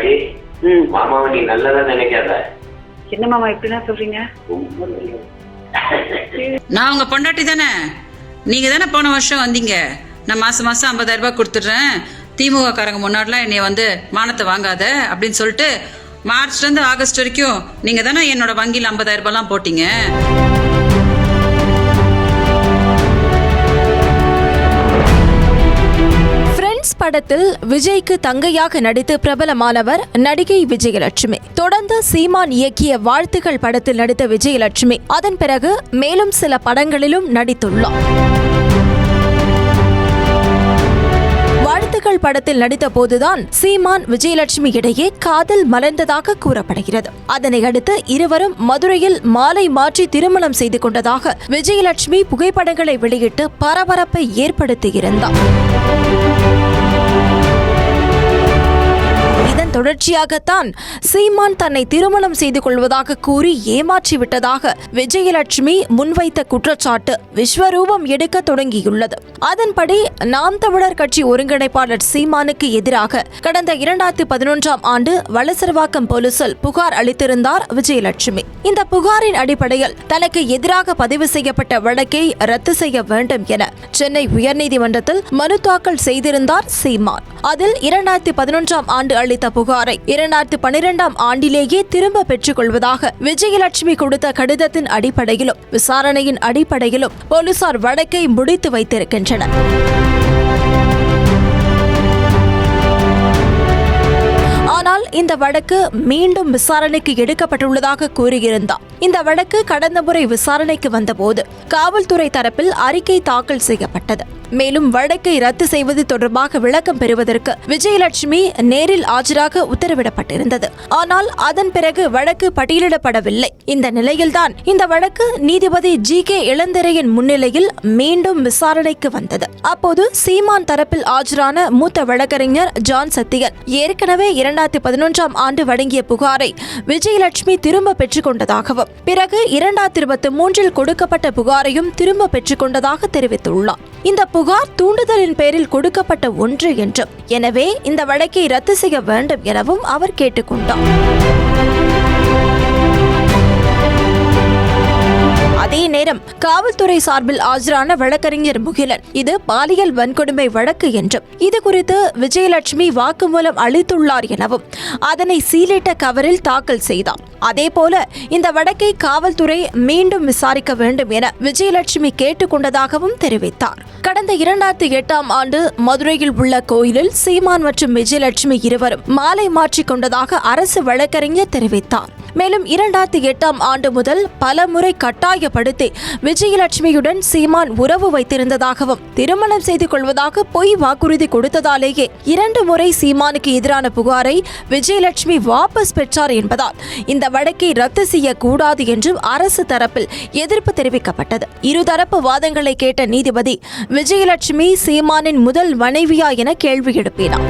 மீனாட்சி, மாமாவை நீ நல்லதா நினைக்காத. என்ன மாமா இப்படிலாம் சொல்றீங்க? நான் உங்க பொண்டாட்டி தானே. நீங்க தானே போன வருஷம் வந்தீங்க. நான் மாசம் மாசம் 50,000 ரூபாய் கொடுத்துட்றேன், திமுக காரங்க முன்னாடிலாம் என்னைய வந்து மானத்தை வாங்காத அப்படின்னு சொல்லிட்டு மார்ச்ல இருந்து ஆகஸ்ட் வரைக்கும் நீங்க தானே என்னோட வங்கியில் 50,000 ரூபாய்லாம் போட்டீங்க. படத்தில் விஜய்க்கு தங்கையாக நடித்து பிரபலமானவர் நடிகை விஜயலட்சுமி. தொடர்ந்து சீமான் இயக்கிய வாழ்த்துக்கள் படத்தில் நடித்த விஜயலட்சுமி அதன் பிறகு மேலும் சில படங்களிலும் நடித்துள்ளார். வாழ்த்துக்கள் படத்தில் நடித்த போதுதான் சீமான் விஜயலட்சுமி இடையே காதல் மலர்ந்ததாக கூறப்படுகிறது. அதனை அடுத்து இருவரும் மதுரையில் மாலை மாற்றி திருமணம் செய்து கொண்டதாக விஜயலட்சுமி புகைப்படங்களை வெளியிட்டு பரபரப்பை ஏற்படுத்தியிருந்தார். இதன் தொடர்ச்சியாகத்தான் சீமான் தன்னை திருமணம் செய்து கொள்வதாக கூறி ஏமாற்றிவிட்டதாக விஜயலட்சுமி முன்வைத்த குற்றச்சாட்டு விஸ்வரூபம் எடுக்க தொடங்கியுள்ளது. அதன்படி நாம் தமிழர் கட்சி ஒருங்கிணைப்பாளர் சீமானுக்கு எதிராக கடந்த 2011ஆம் ஆண்டு வளசரவாக்கம் போலீசில் புகார் அளித்திருந்தார் விஜயலட்சுமி. இந்த புகாரின் அடிப்படையில் தனக்கு எதிராக பதிவு செய்யப்பட்ட வழக்கை ரத்து செய்ய வேண்டும் என சென்னை உயர்நீதிமன்றத்தில் மனு தாக்கல் செய்திருந்தார் சீமான். அதில் 2011ஆம் ஆண்டு அளித்த புகாரை 2012ஆம் ஆண்டிலேயே திரும்ப பெற்றுக் கொள்வதாக விஜயலட்சுமி கொடுத்த கடிதத்தின் அடிப்படையிலும் விசாரணையின் அடிப்படையிலும் போலீசார் வழக்கை முடித்து வைத்திருக்கின்றனர். ஆனால் இந்த வழக்கு மீண்டும் விசாரணைக்கு எடுக்கப்பட்டுள்ளதாக கூறியிருந்தார். இந்த வழக்கு கடந்த முறை விசாரணைக்கு வந்தபோது காவல்துறை தரப்பில் அறிக்கை தாக்கல் செய்யப்பட்டது. மேலும் வழக்கை ரத்து செய்வது தொடர்பாக விளக்கம் பெறுவதற்கு விஜயலட்சுமி நேரில் ஆஜராக உத்தரவிடப்பட்டிருந்தது. ஆனால் அதன் பிறகு வழக்கு பட்டியலிடப்படவில்லை. இந்த நிலையில்தான் இந்த வழக்கு நீதிபதி ஜி.கே. இளந்திரையின் முன்னிலையில் மீண்டும் விசாரணைக்கு வந்தது. அப்போது சீமான் தரப்பில் ஆஜரான மூத்த வழக்கறிஞர் ஜான் சத்தியன் ஏற்கனவே 2011ஆம் ஆண்டு வழங்கிய புகாரை விஜயலட்சுமி திரும்ப பெற்றுக் கொண்டதாகவும் பிறகு 2023இல் கொடுக்கப்பட்ட புகாரையும் திரும்ப பெற்றுக் கொண்டதாக தெரிவித்துள்ளார். இந்த புகார் தூண்டுதலின் பேரில் கொடுக்கப்பட்ட ஒன்று என்றும், எனவே இந்த வழக்கை ரத்து செய்ய வேண்டும் எனவும் அவர் கேட்டுக்கொண்டார். அதே நேரம் காவல்துறை சார்பில் ஆஜரான வழக்கறிஞர் முகிலன் இது பாலியல் வன்கொடுமை வழக்கு என்றும் இது குறித்து விஜயலட்சுமி வாக்குமூலம் அளித்துள்ளார் எனவும் அதனை சீலிட்ட கவரில் தாக்கல் செய்தார். அதேபோல இந்த வழக்கை காவல்துறை மீண்டும் விசாரிக்க வேண்டும் என விஜயலட்சுமி கேட்டுக்கொண்டதாகவும் தெரிவித்தார். கடந்த 2008ஆம் ஆண்டு மதுரையில் உள்ள கோயிலில் சீமான் மற்றும் விஜயலட்சுமி இருவரும் மாலை மாற்றிக் கொண்டதாக அரசு வழக்கறிஞர் தெரிவித்தார். மேலும் 2008ஆம் ஆண்டு முதல் பல முறை கட்டாயப்படுத்தி விஜயலட்சுமியுடன் சீமான் உறவு வைத்திருந்ததாகவும் திருமணம் செய்து கொள்வதாக பொய் வாக்குறுதி கொடுத்ததாலேயே 2 முறை சீமானுக்கு எதிரான புகாரை விஜயலட்சுமி வாபஸ் பெற்றார் என்பதால் இந்த வழக்கை ரத்து செய்யக்கூடாது என்றும் அரசு தரப்பில் எதிர்ப்பு தெரிவிக்கப்பட்டது. இருதரப்பு வாதங்களை கேட்ட நீதிபதி விஜயலட்சுமி சீமானின் முதல் மனைவியா என கேள்வி எழுப்பினார்.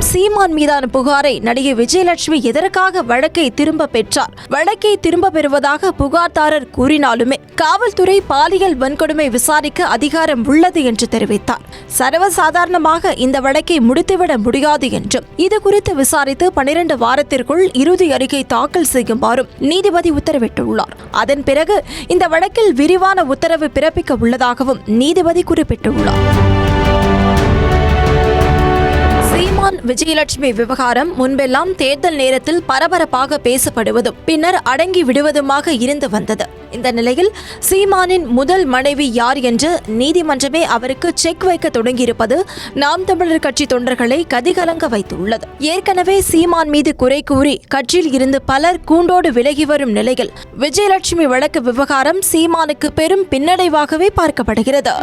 சீமான் மீதான புகாரை நடிகை விஜயலட்சுமி எதற்காக வழக்கை திரும்ப பெற்றார், வழக்கை திரும்ப பெறுவதாக புகார்தாரர் கூறினாலுமே காவல்துறை பாலியல் வன்கொடுமை விசாரிக்க அதிகாரம் உள்ளது என்று தெரிவித்தார். சர்வசாதாரணமாக இந்த வழக்கை முடித்துவிட முடியாது என்றும் இது குறித்து விசாரித்து 12 வாரத்திற்குள் இறுதி அறிக்கை தாக்கல் செய்யுமாறும் நீதிபதி உத்தரவிட்டுள்ளார். அதன் பிறகு இந்த வழக்கில் விரிவான உத்தரவு பிறப்பிக்க உள்ளதாகவும் நீதிபதி குறிப்பிட்டுள்ளார். சீமான் விஜயலட்சுமி விவகாரம் முன்பெல்லாம் தேர்தல் நேரத்தில் பரபரப்பாக பேசப்படுவதும் பின்னர் அடங்கி விடுவதுமாக இருந்து வந்தது. இந்த நிலையில் சீமானின் முதல் மனைவி யார் என்று நீதிமன்றமே அவருக்கு செக் வைக்க தொடங்கியிருப்பது நாம் தமிழர் கட்சி தொண்டர்களை கதிகலங்க வைத்துள்ளது. ஏற்கனவே சீமான் மீது குறை கூறி கட்சியில் இருந்து பலர் கூண்டோடு விலகி வரும் நிலையில் விஜயலட்சுமி வழக்கு விவகாரம் சீமானுக்கு பெரும் பின்னடைவாகவே பார்க்கப்படுகிறது.